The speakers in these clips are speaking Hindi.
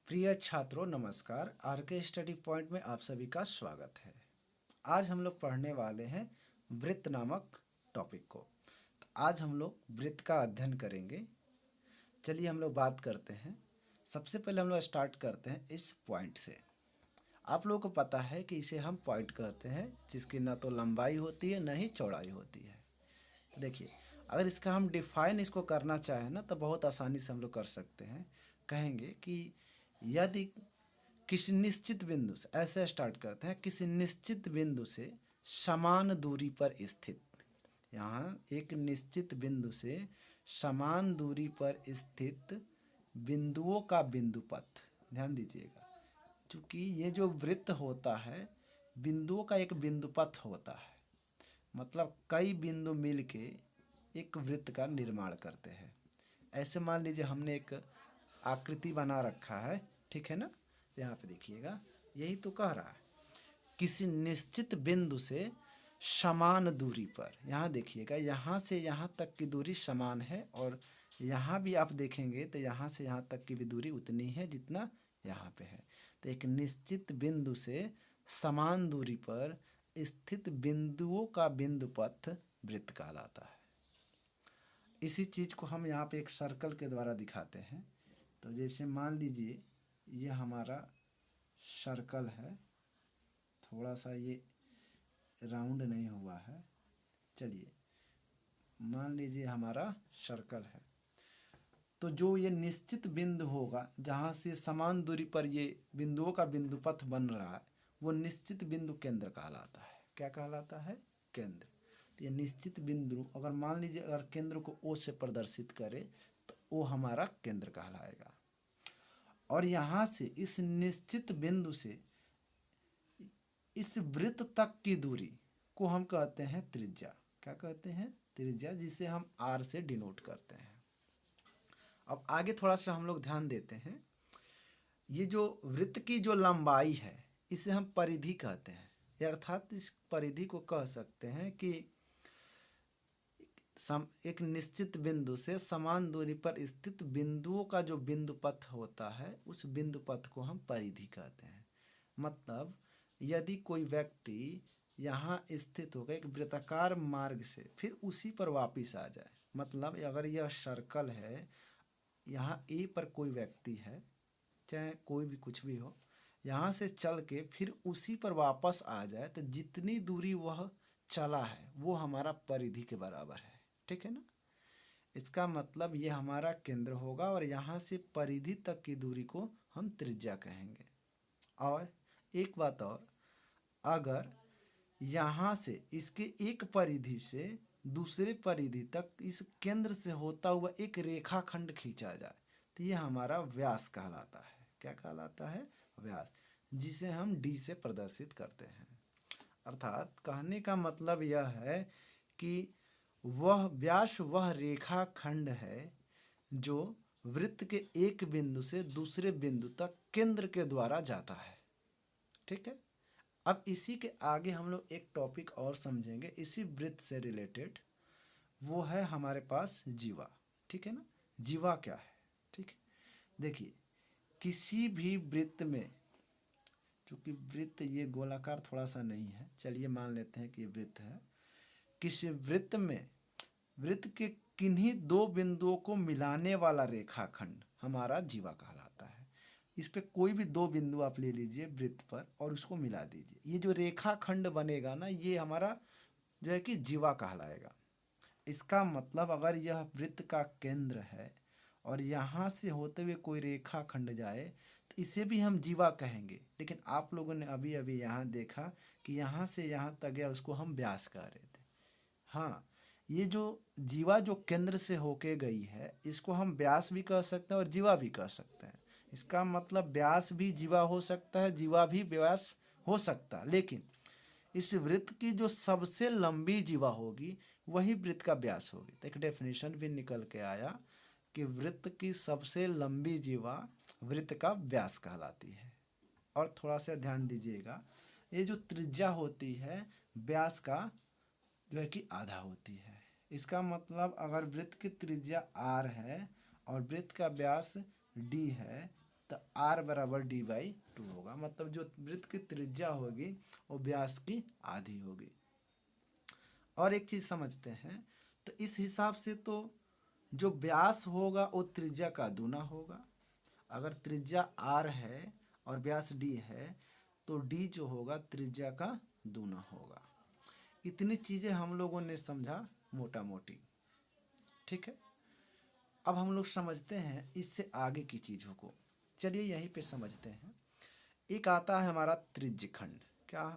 प्रिय छात्रों नमस्कार। आर के स्टडी पॉइंट में आप सभी का स्वागत है। आज हम लोग पढ़ने वाले हैं वृत्त नामक टॉपिक को। तो आज हम लोग वृत्त का अध्ययन करेंगे। चलिए हम लोग बात करते हैं। सबसे पहले हम लोग स्टार्ट करते हैं इस पॉइंट से। आप लोगों को पता है कि इसे हम पॉइंट कहते हैं जिसकी ना तो लंबाई होती है ना ही चौड़ाई होती है। देखिए, अगर इसका हम डिफाइन इसको करना चाहें ना तो बहुत आसानी से हम लोग कर सकते हैं। कहेंगे कि यदि किसी निश्चित बिंदु से, ऐसे स्टार्ट करते हैं, किसी निश्चित बिंदु से समान दूरी पर स्थित, यहाँ एक निश्चित बिंदु से समान दूरी पर स्थित बिंदुओं का बिंदुपथ, ध्यान दीजिएगा, क्योंकि ये जो वृत्त होता है बिंदुओं का एक बिंदुपथ होता है। मतलब कई बिंदु मिलके एक वृत्त का निर्माण करते हैं। ऐसे मान लीजिए हमने एक आकृति बना रखा है, ठीक है ना। यहाँ पे देखिएगा, यही तो कह रहा है किसी निश्चित बिंदु से समान दूरी पर। यहाँ देखिएगा, यहाँ से यहाँ तक की दूरी समान है और यहाँ भी आप देखेंगे तो यहाँ से यहाँ तक की भी दूरी उतनी है जितना यहाँ पे है। तो एक निश्चित बिंदु से समान दूरी पर स्थित बिंदुओं का बिंदुपथ वृत्त कहलाता है। इसी चीज़ को हम यहाँ पे एक सर्कल के द्वारा दिखाते हैं। तो जैसे मान लीजिए ये हमारा सर्कल है, थोड़ा सा ये राउंड नहीं हुआ है। चलिए मान लीजिए हमारा सर्कल है, तो जो ये निश्चित बिंदु होगा जहाँ से समान दूरी पर ये बिंदुओं का बिंदुपथ बन रहा है, वो निश्चित बिंदु केंद्र कहलाता है। क्या कहलाता है? केंद्र। तो ये निश्चित बिंदु, अगर मान लीजिए अगर केंद्र को ओ से प्रदर्शित करे तो वो हमारा केंद्र कहलाएगा। और यहाँ से इस निश्चित बिंदु से इस वृत्त तक की दूरी को हम कहते हैं त्रिज्या। क्या कहते हैं? त्रिज्या, जिसे हम आर से डिनोट करते हैं। अब आगे थोड़ा सा हम लोग ध्यान देते हैं। ये जो वृत्त की जो लंबाई है इसे हम परिधि कहते हैं। अर्थात इस परिधि को कह सकते हैं कि एक निश्चित बिंदु से समान दूरी पर स्थित बिंदुओं का जो बिंदुपथ होता है उस बिंदुपथ को हम परिधि कहते हैं। मतलब यदि कोई व्यक्ति यहाँ स्थित होकर एक वृत्ताकार मार्ग से फिर उसी पर वापस आ जाए, मतलब अगर यह सर्कल है, यहाँ ए पर कोई व्यक्ति है, चाहे कोई भी कुछ भी हो, यहाँ से चल के फिर उसी पर वापस आ जाए तो जितनी दूरी वह चला है वो हमारा परिधि के बराबर है। ठीक है ना। इसका मतलब ये हमारा केंद्र होगा और यहाँ से परिधि तक की दूरी को हम त्रिज्या कहेंगे। और एक बात और, अगर यहाँ से इसके एक परिधि से दूसरे परिधि तक इस केंद्र से होता हुआ एक रेखाखंड खींचा जाए तो ये हमारा व्यास कहलाता है। क्या कहलाता है? व्यास, जिसे हम डी से प्रदर्शित करते हैं। अर्थात कहने का मतलब यह है कि वह व्यास वह रेखाखंड है जो वृत्त के एक बिंदु से दूसरे बिंदु तक केंद्र के द्वारा जाता है। ठीक है। अब इसी के आगे हम लोग एक टॉपिक और समझेंगे इसी वृत्त से रिलेटेड, वो है हमारे पास जीवा। ठीक है ना। जीवा क्या है? ठीक है, देखिए किसी भी वृत्त में, चूंकि वृत्त ये गोलाकार थोड़ा सा नहीं है, चलिए मान लेते हैं कि ये वृत्त है। किसी वृत्त में वृत्त के किन्हीं दो बिंदुओं को मिलाने वाला रेखाखंड हमारा जीवा कहलाता है। इस पे कोई भी दो बिंदु आप ले लीजिए वृत्त पर और उसको मिला दीजिए, ये जो रेखाखंड बनेगा ना ये हमारा जो है कि जीवा कहलाएगा। इसका मतलब अगर यह वृत्त का केंद्र है और यहाँ से होते हुए कोई रेखाखंड जाए तो इसे भी हम जीवा कहेंगे। लेकिन आप लोगों ने अभी अभी यहाँ देखा कि यहाँ से यहाँ तक गया, उसको हम व्यास कह रहे थे। हाँ, ये जो जीवा जो केंद्र से होके गई है इसको हम व्यास भी कह सकते हैं और जीवा भी कह सकते हैं। इसका मतलब व्यास भी जीवा हो सकता है, जीवा भी व्यास हो सकता है, लेकिन इस वृत्त की जो सबसे लंबी जीवा होगी वही वृत्त का व्यास होगी। तो एक डेफिनेशन भी निकल के आया कि वृत्त की सबसे लंबी जीवा वृत्त का व्यास कहलाती है। और थोड़ा सा ध्यान दीजिएगा, ये जो त्रिज्या होती है व्यास का जो है कि आधा होती है। इसका मतलब अगर वृत्त की त्रिज्या r है और वृत्त का व्यास d है तो आर बराबर डी बाई टू होगा, मतलब जो वृत्त की त्रिज्या होगी वो व्यास की आधी होगी। और एक चीज समझते हैं, तो इस हिसाब से तो जो व्यास होगा वो त्रिज्या का दूना होगा। अगर त्रिज्या आर है और व्यास डी है तो डी जो होगा त्रिज्या का दूना होगा। इतनी चीजें हम लोगों ने समझा मोटा मोटी, ठीक है। अब हम लोग समझते हैं इससे आगे की चीज़ों को। चलिए यहीं पे समझते हैं। एक आता है हमारा त्रिज्यखंड। क्या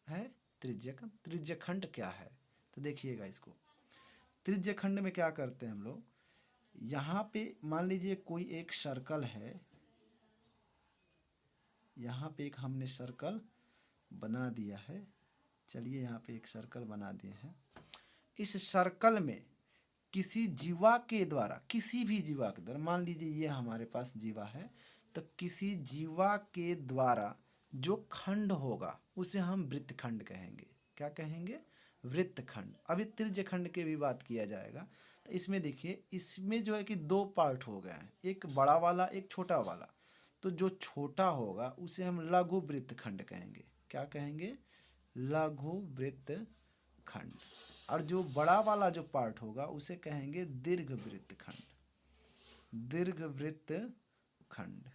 है? त्रिज्यखंड। त्रिज्यखंड क्या है तो देखिएगा इसको। त्रिज्यखंड में क्या करते हैं हम लोग, यहाँ पे मान लीजिए कोई एक सर्कल है, यहाँ पे एक हमने सर्कल बना दिया है। चलिए यहाँ पे एक सर्कल बना दिए हैं। इस सर्कल में किसी जीवा के द्वारा, किसी भी जीवा के द्वारा, मान लीजिए ये हमारे पास जीवा है, तो किसी जीवा के द्वारा जो खंड होगा उसे हम वृत्तखंड कहेंगे। क्या कहेंगे? वृत्तखंड। अभी त्रिज्यखंड की भी बात किया जाएगा। तो इसमें देखिए, इसमें जो है कि दो पार्ट हो गए हैं, एक बड़ा वाला एक छोटा वाला। तो जो छोटा होगा उसे हम लघु वृत्तखंड कहेंगे। क्या कहेंगे? लघु वृत्तखंड। और जो बड़ा वाला जो पार्ट होगा उसे कहेंगे दीर्घ वृत्तखंड। दीर्घ वृत्तखंड।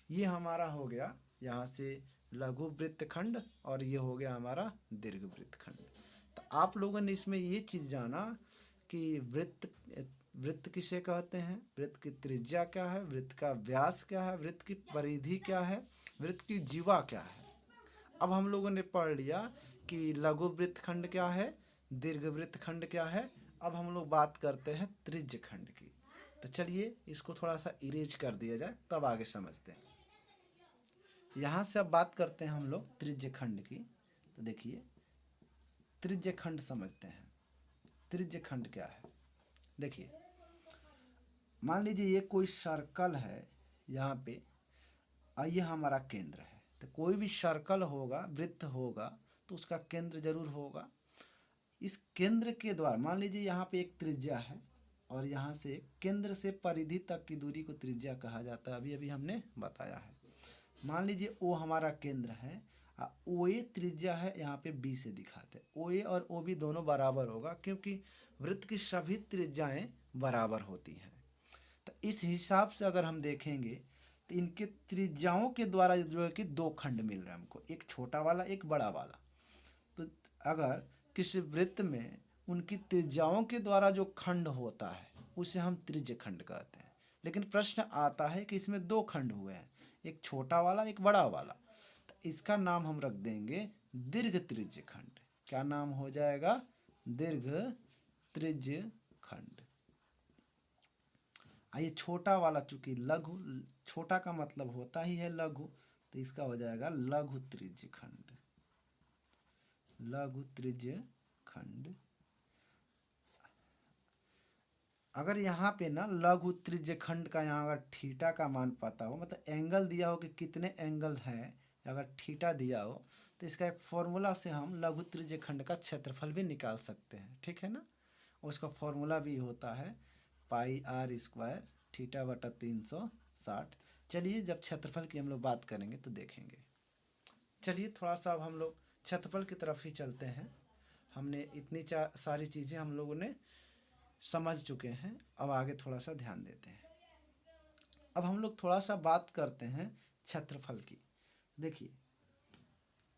ये हमारा हो गया यहाँ से लघु वृत्तखंड और ये हो गया हमारा दीर्घ वृत्तखंड। तो आप लोगों ने इसमें ये चीज़ जाना कि वृत्त किसे कहते हैं, वृत्त की त्रिज्या क्या है, वृत्त का व्यास क्या है, वृत्त की परिधि क्या है, वृत्त की जीवा क्या है। अब हम लोगों ने पढ़ लिया कि लघु वृत्तखंड क्या है, दीर्घ वृत्तखंड क्या है। अब हम लोग बात करते हैं त्रिज्यखंड की। तो चलिए इसको थोड़ा सा इरेज कर दिया जाए तब आगे समझते हैं। यहाँ से अब बात करते हैं हम लोग त्रिज्यखंड की। तो देखिए त्रिज्यखंड समझते हैं। त्रिज्यखंड क्या है? देखिए मान लीजिए ये कोई सर्कल है यहाँ पे, ये हमारा केंद्र है। तो कोई भी सर्कल होगा, वृत्त होगा, तो उसका केंद्र जरूर होगा। इस केंद्र के द्वारा मान लीजिए यहाँ पे एक त्रिज्या है और यहाँ से केंद्र से परिधि तक की दूरी को त्रिज्या कहा जाता है। अभी अभी हमने बताया है। मान लीजिए ओ हमारा केंद्र है, ओ ए त्रिज्या है, यहाँ पे बी से दिखाते हैं। ओ ए और ओ बी दोनों बराबर होगा क्योंकि वृत्त की सभी त्रिज्याएं बराबर होती हैं। तो इस हिसाब से अगर हम देखेंगे तो इनके त्रिज्याओं के द्वारा जो है कि दो खंड मिल रहे हैं हमको, एक छोटा वाला एक बड़ा वाला। तो अगर किसी वृत्त में उनकी त्रिज्याओं के द्वारा जो खंड होता है उसे हम त्रिज्यखंड कहते हैं। लेकिन प्रश्न आता है कि इसमें दो खंड हुए हैं, एक छोटा वाला एक बड़ा वाला, तो इसका नाम हम रख देंगे दीर्घ त्रिज्यखंड। क्या नाम हो जाएगा? दीर्घ त्रिज्यखंड। ये छोटा वाला चूंकि लघु, छोटा का मतलब होता ही है लघु, तो इसका हो जाएगा लघु त्रिज्यखंड। लघु त्रिज्यखंड। अगर यहाँ पे ना लघु त्रिज्यखंड का यहाँ अगर थीटा का मान पता हो, मतलब एंगल दिया हो कि कितने एंगल हैं, अगर थीटा दिया हो, तो इसका एक फॉर्मूला से हम लघु त्रिज्यखंड का क्षेत्रफल भी निकाल सकते हैं। ठीक है ना? उसका फॉर्मूला भी होता है पाई आर स्क्वायर थीटा बटा 360। चलिए जब क्षेत्रफल की हम लोग बात करेंगे तो देखेंगे। चलिए थोड़ा सा अब हम लोग क्षेत्रफल की तरफ ही चलते हैं। हमने इतनी सारी चीज़ें हम लोगों ने समझ चुके हैं, अब आगे थोड़ा सा ध्यान देते हैं। अब हम लोग थोड़ा सा बात करते हैं क्षेत्रफल की। देखिए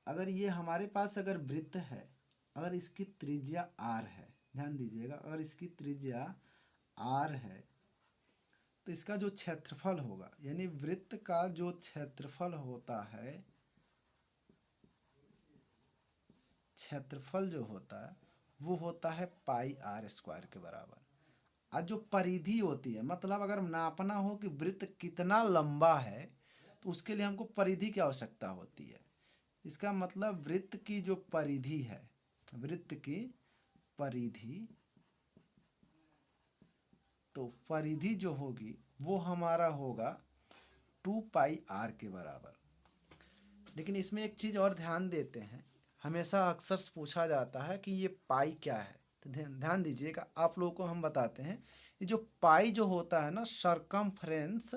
अगर ये हमारे पास अगर वृत्त है, अगर इसकी त्रिज्या आर है, ध्यान दीजिएगा, अगर इसकी त्रिज्या आर है तो इसका जो क्षेत्रफल होगा, यानी वृत्त का जो क्षेत्रफल होता है, क्षेत्रफल जो होता है वो होता है पाई आर स्क्वायर के बराबर। और जो परिधि होती है, मतलब अगर नापना हो कि वृत्त कितना लंबा है तो उसके लिए हमको परिधि की आवश्यकता होती है। इसका मतलब वृत्त की जो परिधि है, वृत्त की परिधि, तो परिधि जो होगी वो हमारा होगा 2 पाई आर के बराबर। लेकिन इसमें एक चीज़ और ध्यान देते हैं, हमेशा अक्सर पूछा जाता है कि ये पाई क्या है। तो ध्यान दीजिएगा, आप लोगों को हम बताते हैं। ये जो पाई जो होता है ना, सरकमफ्रेंस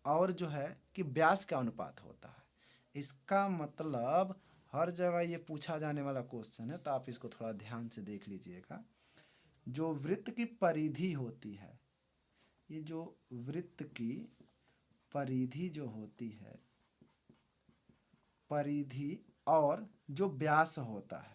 और जो है कि व्यास का अनुपात होता है। इसका मतलब हर जगह ये पूछा जाने वाला क्वेश्चन है, तो आप इसको थोड़ा ध्यान से देख लीजिएगा। जो वृत्त की परिधि होती है, ये जो वृत्त की परिधि जो होती है, परिधि और जो व्यास होता है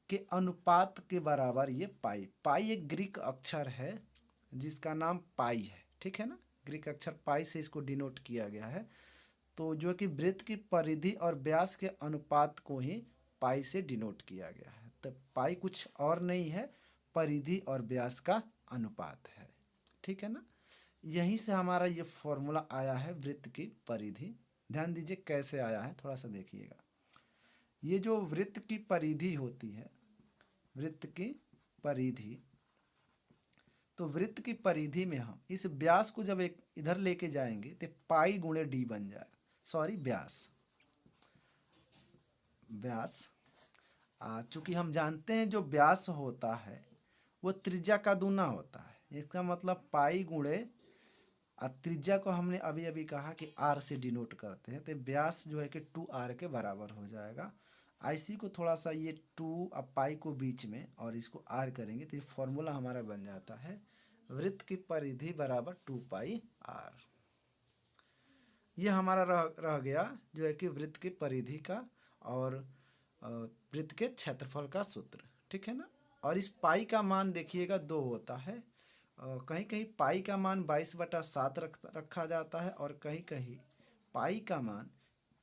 के अनुपात के बराबर ये पाई। पाई एक ग्रीक अक्षर है जिसका नाम पाई है, ठीक है ना। ग्रीक अक्षर पाई से इसको डिनोट किया गया है। तो जो कि वृत्त की परिधि और व्यास के अनुपात को ही पाई से डिनोट किया गया है। तो पाई कुछ और नहीं है, परिधि और व्यास का अनुपात है, ठीक है ना। यहीं से हमारा ये फॉर्मूला आया है वृत्त की परिधि। ध्यान दीजिए कैसे आया है, थोड़ा सा देखिएगा। ये जो वृत्त की परिधि होती है, वृत्त की परिधि, तो वृत्त की परिधि में हम इस व्यास को जब एक इधर लेके जाएंगे तो पाई गुणे डी बन जाएगा। सॉरी, व्यास, व्यास। चूंकि हम जानते हैं जो व्यास होता है वो त्रिज्या का दूना होता है। इसका मतलब पाई गुणे त्रिज्या को हमने अभी अभी कहा कि आर से डिनोट करते हैं, तो व्यास जो है कि 2r के बराबर हो जाएगा। इसी को थोड़ा सा ये 2 अब पाई को बीच में और इसको r करेंगे तो ये फॉर्मूला हमारा बन जाता है वृत्त की परिधि बराबर 2 पाई r। ये हमारा रह गया जो है कि वृत्त की परिधि का और वृत्त के क्षेत्रफल का सूत्र, ठीक है ना। और इस पाई का मान देखिएगा 2 होता है। कहीं कहीं पाई का मान 22/7 रखा जाता है और कहीं कहीं पाई का मान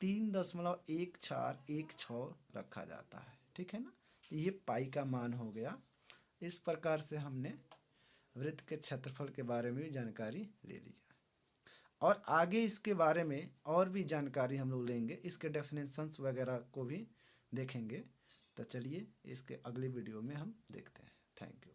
3.1416 रखा जाता है, ठीक है ना। ये पाई का मान हो गया। इस प्रकार से हमने वृत्त के क्षेत्रफल के बारे में भी जानकारी ले ली है और आगे इसके बारे में और भी जानकारी हम लोग लेंगे, इसके डेफिनेशंस वगैरह को भी देखेंगे। तो चलिए इसके अगले वीडियो में हम देखते हैं। Thank you.